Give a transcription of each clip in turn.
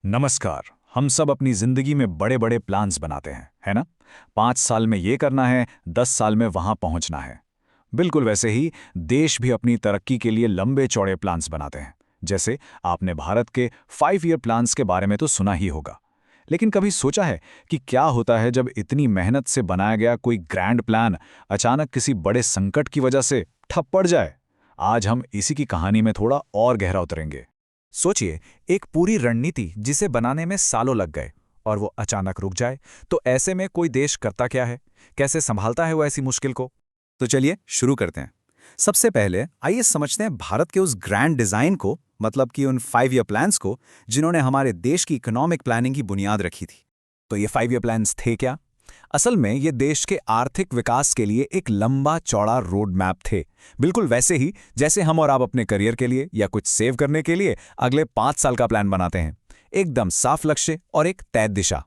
नमस्कार। हम सब अपनी जिंदगी में बड़े बड़े प्लान्स बनाते हैं, है ना? 5 साल में ये करना है, 10 साल में वहां पहुंचना है। बिल्कुल वैसे ही देश भी अपनी तरक्की के लिए लंबे चौड़े प्लान्स बनाते हैं। जैसे आपने भारत के 5 ईयर प्लान्स के बारे में तो सुना ही होगा। लेकिन कभी सोचा है कि क्या होता है जब इतनी मेहनत से बनाया गया कोई ग्रैंड प्लान अचानक किसी बड़े संकट की वजह से ठप पड़ जाए? आज हम इसी की कहानी में थोड़ा और गहरा उतरेंगे। सोचिए, एक पूरी रणनीति जिसे बनाने में सालों लग गए और वो अचानक रुक जाए, तो ऐसे में कोई देश करता क्या है? कैसे संभालता है वो ऐसी मुश्किल को? तो चलिए शुरू करते हैं। सबसे पहले आइए समझते हैं भारत के उस ग्रैंड डिजाइन को, मतलब कि उन 5 ईयर प्लान्स को, जिन्होंने हमारे देश की इकोनॉमिक प्लानिंग की बुनियाद रखी थी। तो ये 5 ईयर प्लान्स थे क्या? असल में ये देश के आर्थिक विकास के लिए एक लंबा चौड़ा रोड मैप थे। बिल्कुल वैसे ही जैसे हम और आप अपने करियर के लिए या कुछ सेव करने के लिए अगले 5 साल का प्लान बनाते हैं। एकदम साफ लक्ष्य और एक तय दिशा।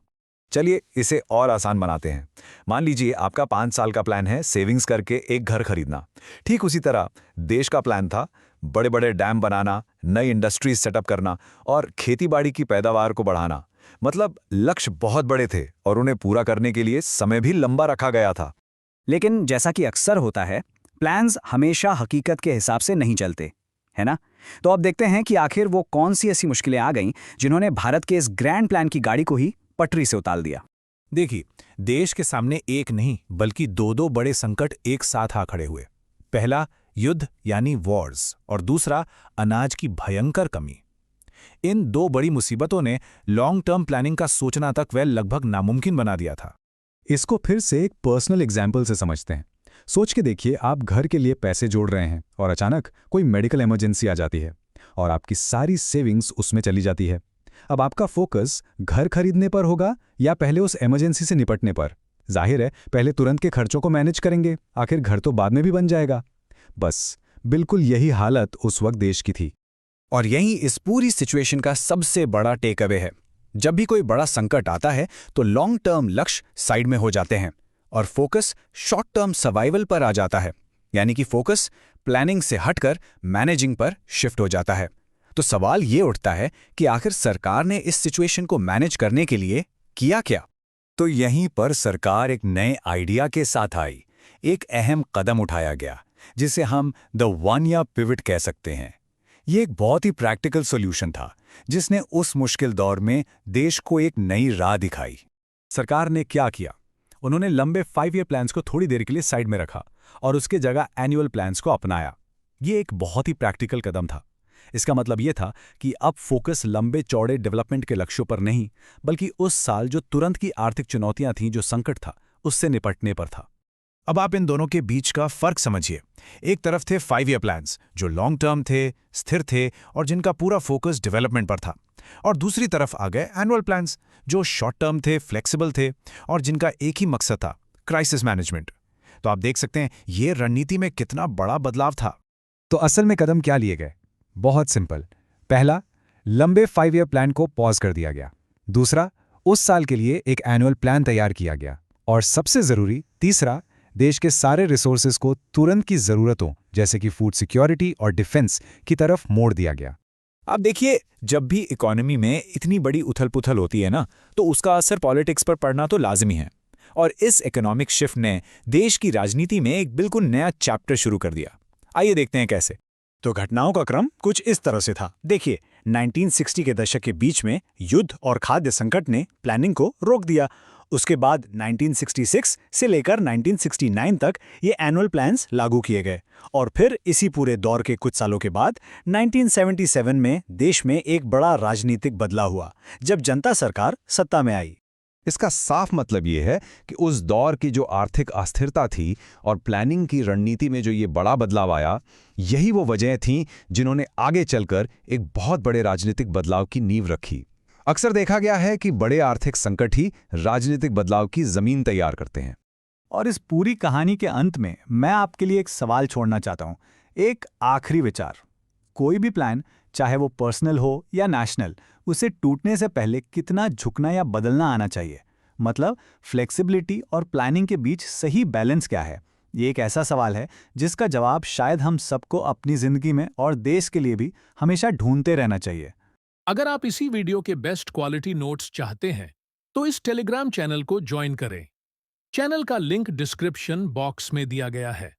चलिए इसे और आसान बनाते हैं। मान लीजिए आपका 5 साल का प्लान है सेविंग्स करके एक घर खरीदना। ठीक उसी तरह देश का प्लान था बड़े बड़े डैम बनाना, नई इंडस्ट्रीज सेटअप करना और खेतीबाड़ी की पैदावार को बढ़ाना। मतलब लक्ष्य बहुत बड़े थे और उन्हें पूरा करने के लिए समय भी लंबा रखा गया था। लेकिन जैसा कि अक्सर होता है, प्लान्स हमेशा हकीकत के हिसाब से नहीं चलते, है ना? तो अब देखते हैं कि आखिर वो कौन सी ऐसी मुश्किलें आ गईं जिन्होंने भारत के इस ग्रैंड प्लान की गाड़ी को ही पटरी से उतार दिया। देखिए, देश के सामने एक नहीं बल्कि दो दो बड़े संकट एक साथ आ खड़े हुए। पहला युद्ध यानी वॉर्स और दूसरा अनाज की भयंकर कमी। इन दो बड़ी मुसीबतों ने लॉन्ग टर्म प्लानिंग का सोचना तक वह लगभग नामुमकिन बना दिया था। इसको फिर से एक पर्सनल एग्जाम्पल से समझते हैं। सोच के देखिए, आप घर के लिए पैसे जोड़ रहे हैं और अचानक कोई मेडिकल इमरजेंसी आ जाती है और आपकी सारी सेविंग्स उसमें चली जाती है। अब आपका फोकस घर खरीदने पर होगा या पहले उस इमरजेंसी से निपटने पर? जाहिर है पहले तुरंत के खर्चों को मैनेज करेंगे, आखिर घर तो बाद में भी बन जाएगा। बस बिल्कुल यही हालत उस वक्त देश की थी। और यही इस पूरी सिचुएशन का सबसे बड़ा टेक अवे है। जब भी कोई बड़ा संकट आता है तो लॉन्ग टर्म लक्ष्य साइड में हो जाते हैं और फोकस शॉर्ट टर्म सर्वाइवल पर आ जाता है। यानी कि फोकस प्लानिंग से हटकर मैनेजिंग पर शिफ्ट हो जाता है। तो सवाल ये उठता है कि आखिर सरकार ने इस सिचुएशन को मैनेज करने के लिए किया क्या? तो यहीं पर सरकार एक नए आइडिया के साथ आई। एक अहम कदम उठाया गया जिसे हम द 1 ईयर पिवट कह सकते हैं। ये एक बहुत ही प्रैक्टिकल सॉल्यूशन था जिसने उस मुश्किल दौर में देश को एक नई राह दिखाई। सरकार ने क्या किया? उन्होंने लंबे 5 ईयर प्लान्स को थोड़ी देर के लिए साइड में रखा और उसके जगह एनुअल प्लान्स को अपनाया। ये एक बहुत ही प्रैक्टिकल कदम था। इसका मतलब ये था कि अब फोकस लंबे चौड़े डेवलपमेंट के लक्ष्यों पर नहीं, बल्कि उस साल जो तुरंत की आर्थिक चुनौतियां थीं, जो संकट था, उससे निपटने पर था। अब आप इन दोनों के बीच का फर्क समझिए। एक तरफ थे 5 ईयर प्लान्स जो लॉन्ग टर्म थे, स्थिर थे और जिनका पूरा फोकस डेवलपमेंट पर था। और दूसरी तरफ आ गए एनुअल प्लान्स जो शॉर्ट टर्म थे, फ्लेक्सिबल थे और जिनका एक ही मकसद था, क्राइसिस मैनेजमेंट। तो आप देख सकते हैं ये रणनीति में कितना बड़ा बदलाव था। तो असल में कदम क्या लिए गए? बहुत सिंपल। पहला, लंबे 5 ईयर प्लान को पॉज कर दिया गया। दूसरा, उस साल के लिए एक एनुअल प्लान तैयार किया गया। और सबसे जरूरी तीसरा, देश के सारे रिसोर्सेज को तुरंत की जरूरतों जैसे कि फूड सिक्योरिटी और डिफेंस की तरफ मोड़ दिया गया। अब देखिए, जब भी इकोनॉमी में इतनी बड़ी उथल-पुथल होती है ना, तो उसका असर पॉलिटिक्स पर पड़ना तो लाजमी है। और इस इकोनॉमिक शिफ्ट ने देश की राजनीति में एक बिल्कुल नया चैप्टर शुरू कर दिया। आइए देखते हैं कैसे। तो घटनाओं का क्रम कुछ इस तरह से था। देखिए, 1960 के दशक के बीच में युद्ध और खाद्य संकट ने प्लानिंग को रोक दिया। उसके बाद 1966 से लेकर 1969 तक ये एनुअल प्लान्स लागू किए गए और फिर इसी पूरे दौर के कुछ सालों के बाद 1977 में देश में एक बड़ा राजनीतिक बदलाव हुआ जब जनता सरकार सत्ता में आई। इसका साफ मतलब ये है कि उस दौर की जो आर्थिक अस्थिरता थी और प्लानिंग की रणनीति में जो ये बड़ा बदलाव आया, यही वो वजह थीं जिन्होंने आगे चलकर एक बहुत बड़े राजनीतिक बदलाव की नींव रखी। अक्सर देखा गया है कि बड़े आर्थिक संकट ही राजनीतिक बदलाव की जमीन तैयार करते हैं। और इस पूरी कहानी के अंत में मैं आपके लिए एक सवाल छोड़ना चाहता हूं, एक आखिरी विचार। कोई भी प्लान, चाहे वो पर्सनल हो या नेशनल, उसे टूटने से पहले कितना झुकना या बदलना आना चाहिए? मतलब फ्लेक्सिबिलिटी और प्लानिंग के बीच सही बैलेंस क्या है? ये एक ऐसा सवाल है जिसका जवाब शायद हम सबको अपनी जिंदगी में और देश के लिए भी हमेशा ढूंढते रहना चाहिए। अगर आप इसी वीडियो के बेस्ट क्वालिटी नोट्स चाहते हैं तो इस टेलीग्राम चैनल को ज्वाइन करें। चैनल का लिंक डिस्क्रिप्शन बॉक्स में दिया गया है।